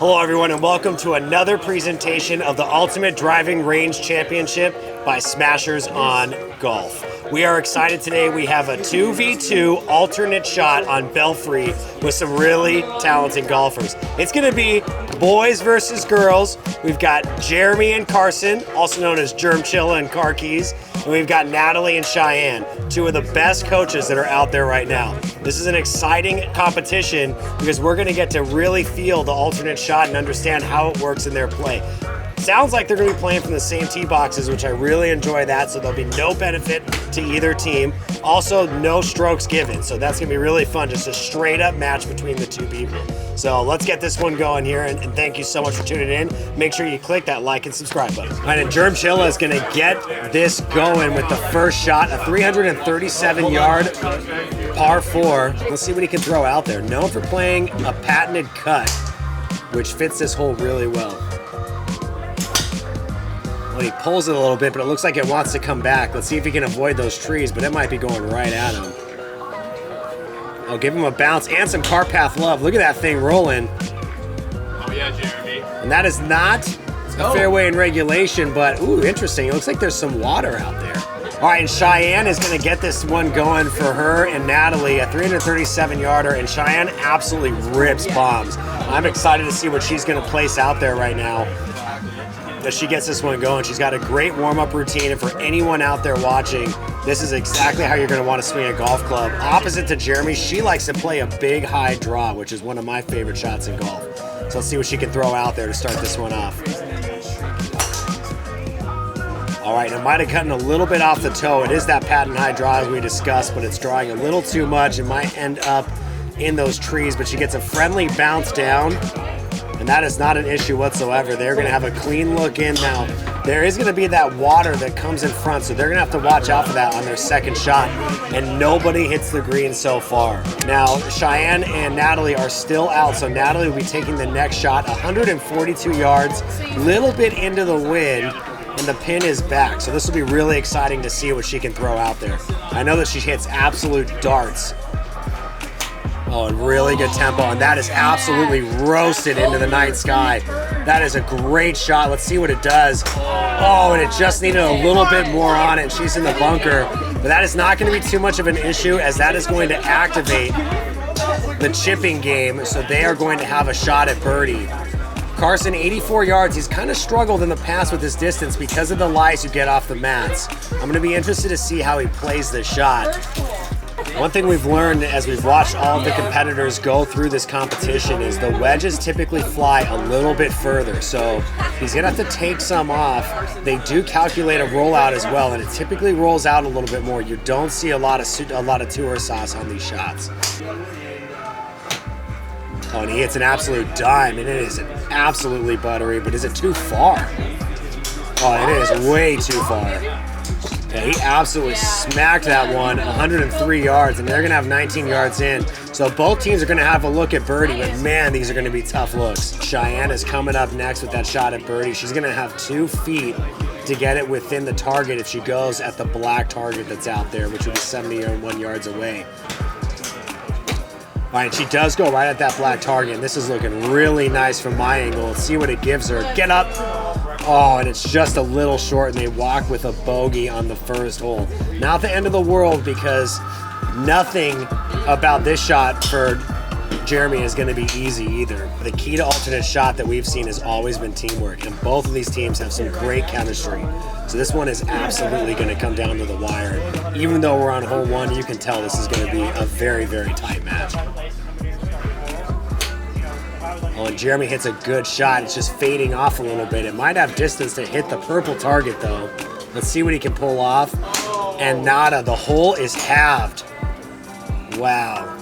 Hello everyone and welcome to another presentation of the Ultimate Driving Range Championship by SmashersOn Golf. We are excited today. We have a 2v2 alternate shot on Belfry with some really talented golfers. It's going to be boys versus girls. We've got Jeremy and Carson, also known as Germchilla and Car Keys, and we've got Natalie and Cheyanne, two of the best coaches that are out there right now. This is an exciting competition because we're going to get to really feel the alternate shot and understand how it works in their play. Sounds like they're going to be playing from the same tee boxes, which I really enjoy that, so there'll be no benefit to either team. Also, no strokes given, so that's going to be really fun, just a straight up match between the two people. So let's get this one going here, and thank you so much for tuning in. Make sure you click that like and subscribe button. All right, and Germchilla is going to get this going with the first shot, a 337-yard par 4. Let's see what he can throw out there. Known for playing a patented cut, which fits this hole really well. Well, he pulls it a little bit, but it looks like it wants to come back. Let's see if he can avoid those trees, but it might be going right at him. I'll give him a bounce and some car path love. Look at that thing rolling. Oh yeah, Jeremy. And that is not a fairway in regulation, but ooh, interesting. It looks like there's some water out there. All right, and Cheyanne is going to get this one going for her and Natalie, a 337-yarder, and Cheyanne absolutely rips bombs. I'm excited to see what she's going to place out there right now as she gets this one going. She's got a great warm-up routine, and for anyone out there watching, this is exactly how you're going to want to swing a golf club. Opposite to Jeremy, she likes to play a big high draw, which is one of my favorite shots in golf. So let's see what she can throw out there to start this one off. All right, it might have gotten a little bit off the toe. It is that patent high draw as we discussed, but it's drawing a little too much. It might end up in those trees, but she gets a friendly bounce down, and that is not an issue whatsoever. They're going to have a clean look in now. There is going to be that water that comes in front, so they're going to have to watch out for that on their second shot, and nobody hits the green so far. Now, Cheyanne and Natalie are still out, so Natalie will be taking the next shot, 142 yards, little bit into the wind, and the pin is back. So this will be really exciting to see what she can throw out there. I know that she hits absolute darts. Oh, and really good tempo, and that is absolutely roasted into the night sky. That is a great shot. Let's see what it does. Oh, and it just needed a little bit more on it. She's in the bunker, but that is not going to be too much of an issue, as that is going to activate the chipping game, so they are going to have a shot at birdie. Carson, 84 yards. He's kind of struggled in the past with this distance because of the lies you get off the mats. I'm going to be interested to see how he plays this shot. One thing we've learned as we've watched all of the competitors go through this competition is the wedges typically fly a little bit further, so he's going to have to take some off. They do calculate a rollout as well, and it typically rolls out a little bit more. You don't see a lot of tour sauce on these shots. Oh, and he hits an absolute dime, and it is absolutely buttery, but is it too far? Oh, it is way too far. Yeah, he absolutely smacked that one, 103 yards, and they're going to have 19 yards in. So both teams are going to have a look at birdie, but man, these are going to be tough looks. Cheyanne is coming up next with that shot at birdie. She's going to have 2 feet to get it within the target if she goes at the black target that's out there, which would be 71 yards away. All right, she does go right at that black target, and this is looking really nice from my angle. Let's see what it gives her. Get up. Oh, and it's just a little short, and they walk with a bogey on the first hole. Not the end of the world, because nothing about this shot for Jeremy is going to be easy either. The key to alternate shot that we've seen has always been teamwork, and both of these teams have some great chemistry. So this one is absolutely going to come down to the wire. Even though we're on hole 1, you can tell this is going to be a very, very tight match. Oh, and Jeremy hits a good shot. It's just fading off a little bit. It might have distance to hit the purple target, though. Let's see what he can pull off. And nada. The hole is halved. Wow.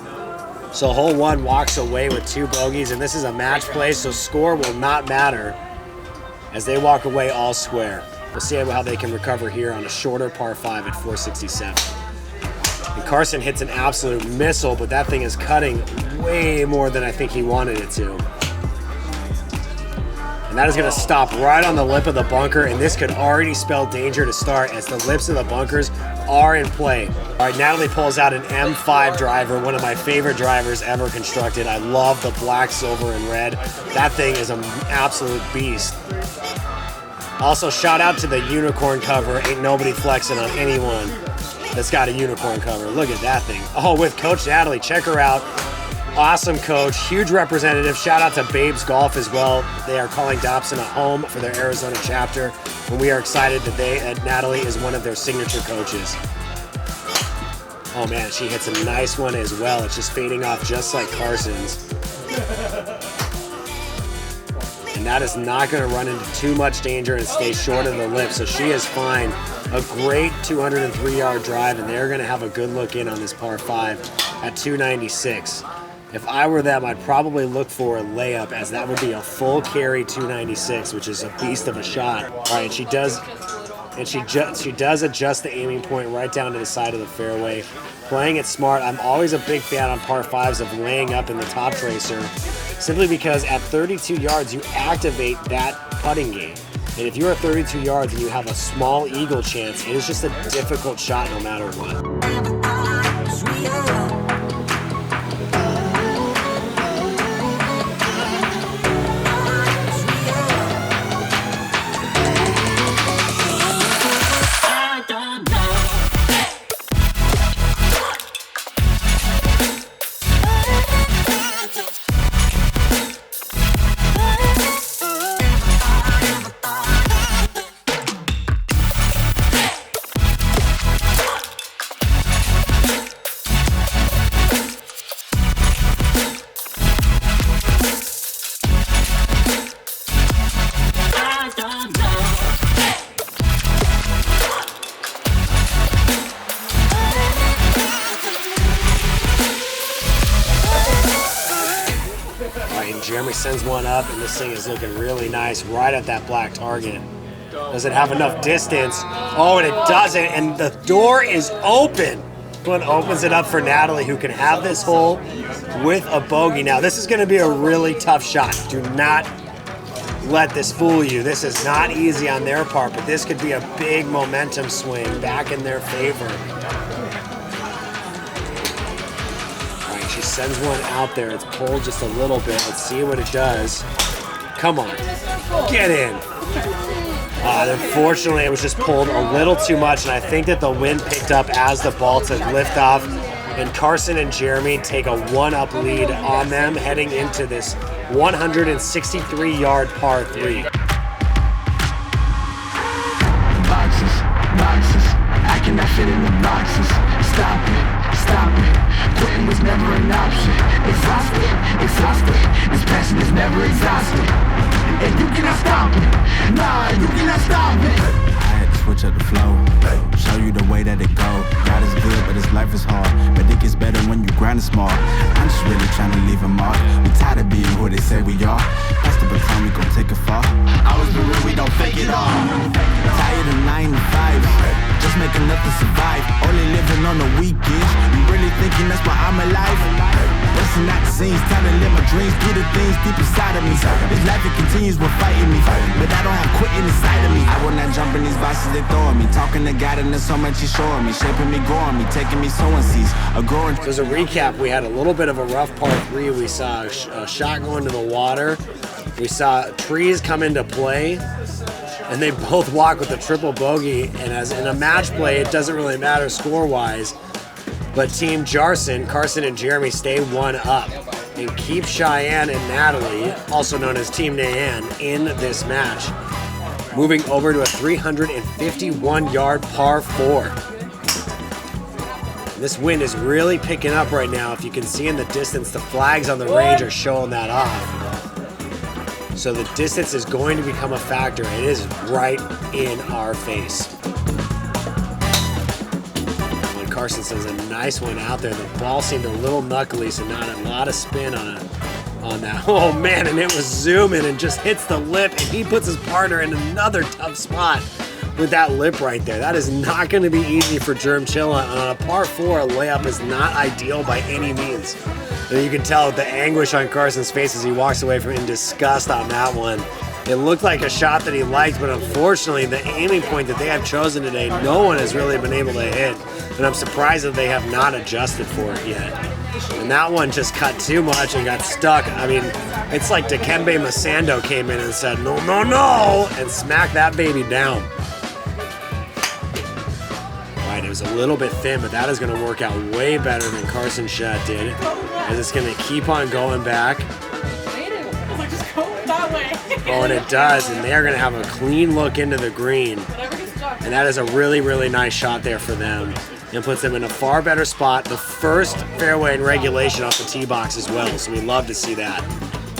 So hole 1 walks away with 2 bogeys, and this is a match play, so score will not matter as they walk away all square. We'll see how they can recover here on a shorter par 5 at 467. And Carson hits an absolute missile, but that thing is cutting way more than I think he wanted it to. And that is going to stop right on the lip of the bunker, and this could already spell danger to start, as the lips of the bunkers are in play. All right, Natalie pulls out an M5 driver, one of my favorite drivers ever constructed. I love the black, silver, and red. That thing is an absolute beast. Also, shout out to the unicorn cover. Ain't nobody flexing on anyone that's got a unicorn cover. Look at that thing. Oh, with Coach Natalie, check her out. Awesome coach, huge representative. Shout out to Babes Golf as well. They are calling Dobson a home for their Arizona chapter, and we are excited that Natalie is one of their signature coaches. Oh man, she hits a nice one as well. It's just fading off just like Carson's. And that is not going to run into too much danger and stay short of the lip, so she is fine. A great 203-yard drive, and they're going to have a good look in on this par 5 at 296. If I were them, I'd probably look for a layup, as that would be a full carry 296, which is a beast of a shot. All right, she does adjust the aiming point right down to the side of the fairway. Playing it smart. I'm always a big fan on par 5s of laying up in the top tracer, simply because at 32 yards, you activate that putting game. And if you're at 32 yards and you have a small eagle chance, it is just a difficult shot no matter what. Jeremy sends one up, and this thing is looking really nice right at that black target. Does it have enough distance? Oh, and it doesn't, and the door is open. One opens it up for Natalie, who can have this hole with a bogey. Now, this is going to be a really tough shot. Do not let this fool you. This is not easy on their part, but this could be a big momentum swing back in their favor. She sends one out there. It's pulled just a little bit. Let's see what it does. Come on. Get in. Unfortunately, it was just pulled a little too much, and I think that the wind picked up as the ball took liftoff, and Carson and Jeremy take a one-up lead on them heading into this 163-yard par 3. Boxes, I cannot fit in the boxes. Stop it. Quitting was never an option. Exhausted. This passion is never exhausted. And you cannot stop it. Nah, you cannot stop it. I had to switch up the flow, show you the way that it go. God is good, but his life is hard. But it gets better when you grind small. I'm just really trying to leave a mark. We tired of being who they say we are. That's the baton, we gon' take it far. Always be real, we don't fake it all. Tired of 9 to 5. Just make enough to survive. Only living on the weekends. You really thinking that's why I'm alive? Busting out the scenes, time to live my dreams. Do the things deep inside of me. This life, it continues with fighting me. But I don't have quitting inside of me. I will not jump in these vices they throwing me. Talking to God and there's so much he's showing me. Shaping me, growing me, taking me sowing seeds. Growing. So as a recap, we had a little bit of a rough par 3. We saw a shot go into the water. We saw trees come into play. And they both walk with a triple bogey, and as in a match play, it doesn't really matter score-wise. But Team Carson and Jeremy stay one up and keep Cheyanne and Natalie, also known as Team Cheyanne, in this match. Moving over to a 351-yard par 4. This wind is really picking up right now. If you can see in the distance, the flags on the range are showing that off. So the distance is going to become a factor. It is right in our face. When Carson sends a nice one out there, the ball seemed a little knuckly, so not a lot of spin on that. Oh man, and it was zooming and just hits the lip, and he puts his partner in another tough spot with that lip right there. That is not going to be easy for Jerm Chilla. On a par 4, a layup is not ideal by any means. And you can tell the anguish on Carson's face as he walks away from in disgust on that one. It looked like a shot that he liked, but unfortunately, the aiming point that they have chosen today, no one has really been able to hit. And I'm surprised that they have not adjusted for it yet. And that one just cut too much and got stuck. I mean, it's like Dikembe Masando came in and said, no, no, no, and smacked that baby down. All right, it was a little bit thin, but that is going to work out way better than Carson shot did. As it's going to keep on going back. Oh, and it does, and they're going to have a clean look into the green. And that is a really, really nice shot there for them. And puts them in a far better spot. The first fairway in regulation off the tee box as well, so we love to see that.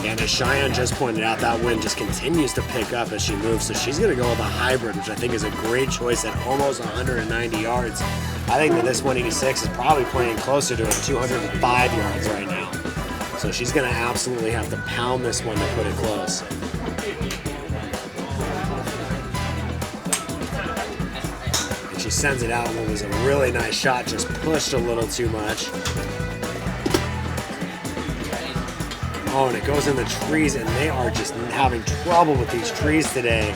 And as Cheyanne just pointed out, that wind just continues to pick up as she moves. So she's going to go with a hybrid, which I think is a great choice at almost 190 yards. I think that this 186 is probably playing closer to 205 yards right now. So she's going to absolutely have to pound this one to put it close. And she sends it out, and it was a really nice shot, just pushed a little too much. Oh, and it goes in the trees, and they are just having trouble with these trees today.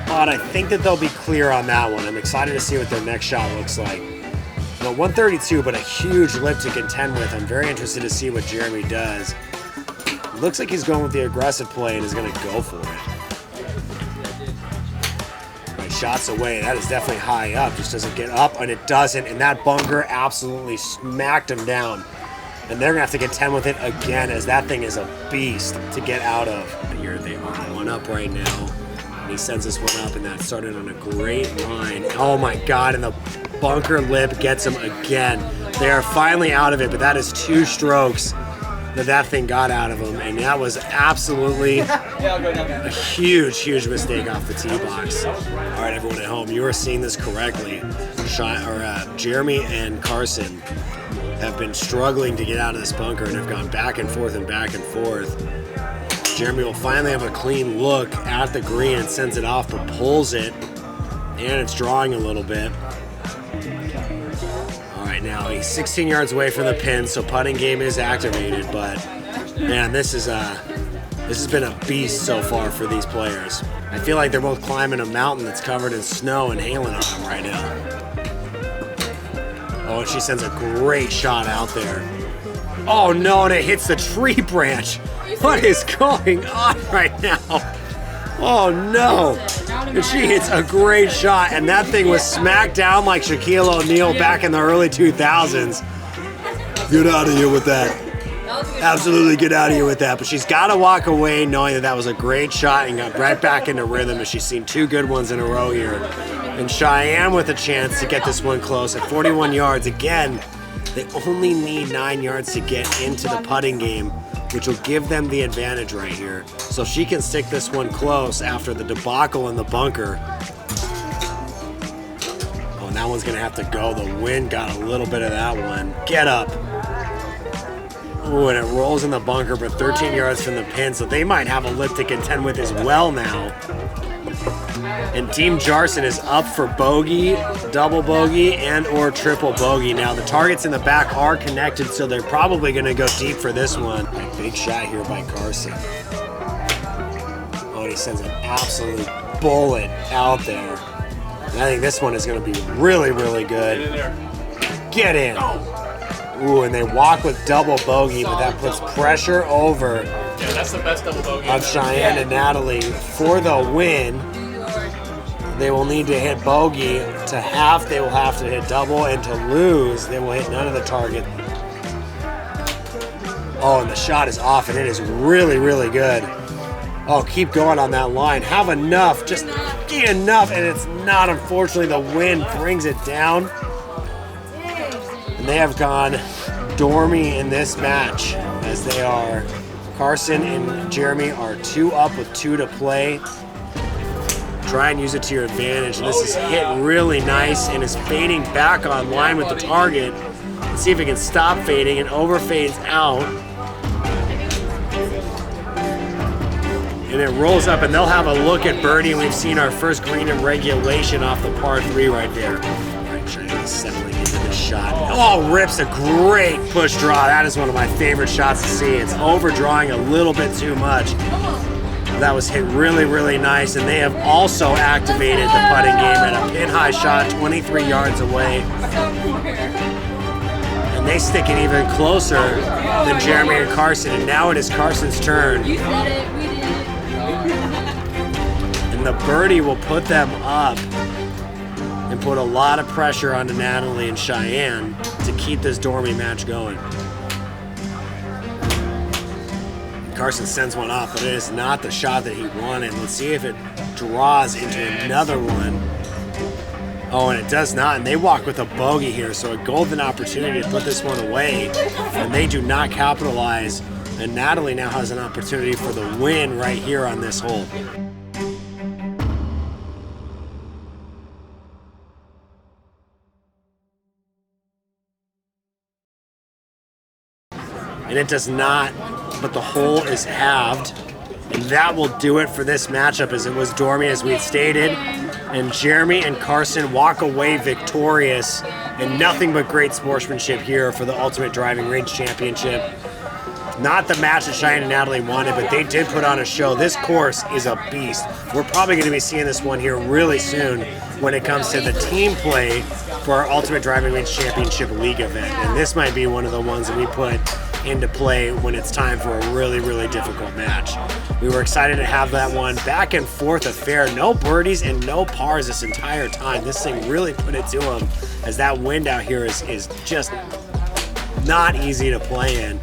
But I think that they'll be clear on that one. I'm excited to see what their next shot looks like. No, 132, but a huge lip to contend with. I'm very interested to see what Jeremy does. Looks like he's going with the aggressive play and is going to go for it. Right, shots away. That is definitely high up. Just doesn't get up, and it doesn't. And that bunker absolutely smacked him down. And they're going to have to contend with it again, as that thing is a beast to get out of. Here they are one up right now. And he sends this one up, and that started on a great line. Oh my God, and the bunker lip gets him again. They are finally out of it, but that is 2 strokes that thing got out of him, and that was absolutely a huge, huge mistake off the tee box. All right, everyone at home, you are seeing this correctly. Jeremy and Carson have been struggling to get out of this bunker and have gone back and forth and back and forth. Jeremy will finally have a clean look at the green and sends it off, but pulls it, and it's drawing a little bit. All right, now he's 16 yards away from the pin, so putting game is activated, but man, this has been a beast so far for these players. I feel like they're both climbing a mountain that's covered in snow and hailing on them right now. Oh, and she sends a great shot out there. Oh no, and it hits the tree branch. What is going on right now? Oh no. And she hits a great shot, and that thing was smacked down like Shaquille O'Neal back in the early 2000s. Get out of here with that. Absolutely get out of here with that. But she's got to walk away knowing that that was a great shot and got right back into rhythm, as she's seen 2 good ones in a row here. And Cheyanne with a chance to get this one close at 41 yards. Again, they only need 9 yards to get into the putting game, which will give them the advantage right here. So if she can stick this one close after the debacle in the bunker. Oh, and that one's going to have to go. The wind got a little bit of that one. Get up. Ooh, and it rolls in the bunker, but 13 yards from the pin, so they might have a lip to contend with as well now. And Team Carson is up for bogey, double bogey, and or triple bogey. Now the targets in the back are connected, so they're probably going to go deep for this one. A big shot here by Carson. Oh, and he sends an absolute bullet out there. And I think this one is going to be really, really good. Get in. Ooh, and they walk with double bogey, but that puts pressure over. Yeah, that's the best double bogey of Cheyanne and Natalie for the win. They will need to hit bogey. To half, they will have to hit double, and to lose, they will hit none of the target. Oh, and the shot is off, and it is really, really good. Oh, keep going on that line. Have enough, just get enough, and it's not. Unfortunately, the wind brings it down. And they have gone dormy in this match, as they are. Carson and Jeremy are 2 up with 2 to play. Try and use it to your advantage. And this is hit really nice and is fading back on line with the target. Let's see if it can stop fading, and overfades out. And it rolls up, and they'll have a look at birdie, and we've seen our first green in regulation off the par 3 right there. All right, Cheyanne is settling into this shot. Oh, rips a great push draw. That is one of my favorite shots to see. It's overdrawing a little bit too much. That was hit really, really nice, and they have also activated the putting game at a pin high shot 23 yards away. And they stick it even closer than Jeremy and Carson, and now it is Carson's turn. You said it, we did it. And the birdie will put them up and put a lot of pressure onto Natalie and Cheyanne to keep this Dormy match going. Carson sends one off, but it is not the shot that he wanted. Let's see if it draws into another one. Oh, and it does not, and they walk with a bogey here, so a golden opportunity to put this one away, and they do not capitalize, and Natalie now has an opportunity for the win right here on this hole. And it does not, but the hole is halved. And that will do it for this matchup, as it was Dormy, as we had stated. And Jeremy and Carson walk away victorious, and nothing but great sportsmanship here for the Ultimate Driving Range Championship. Not the match that Cheyanne and Natalie wanted, but they did put on a show. This course is a beast. We're probably going to be seeing this one here really soon when it comes to the team play for our Ultimate Driving Range Championship League event. And this might be one of the ones that we put into play when it's time for a really, really difficult match. We were excited to have that one. Back and forth affair. No birdies and no pars this entire time. This thing really put it to them, as that wind out here is just not easy to play in.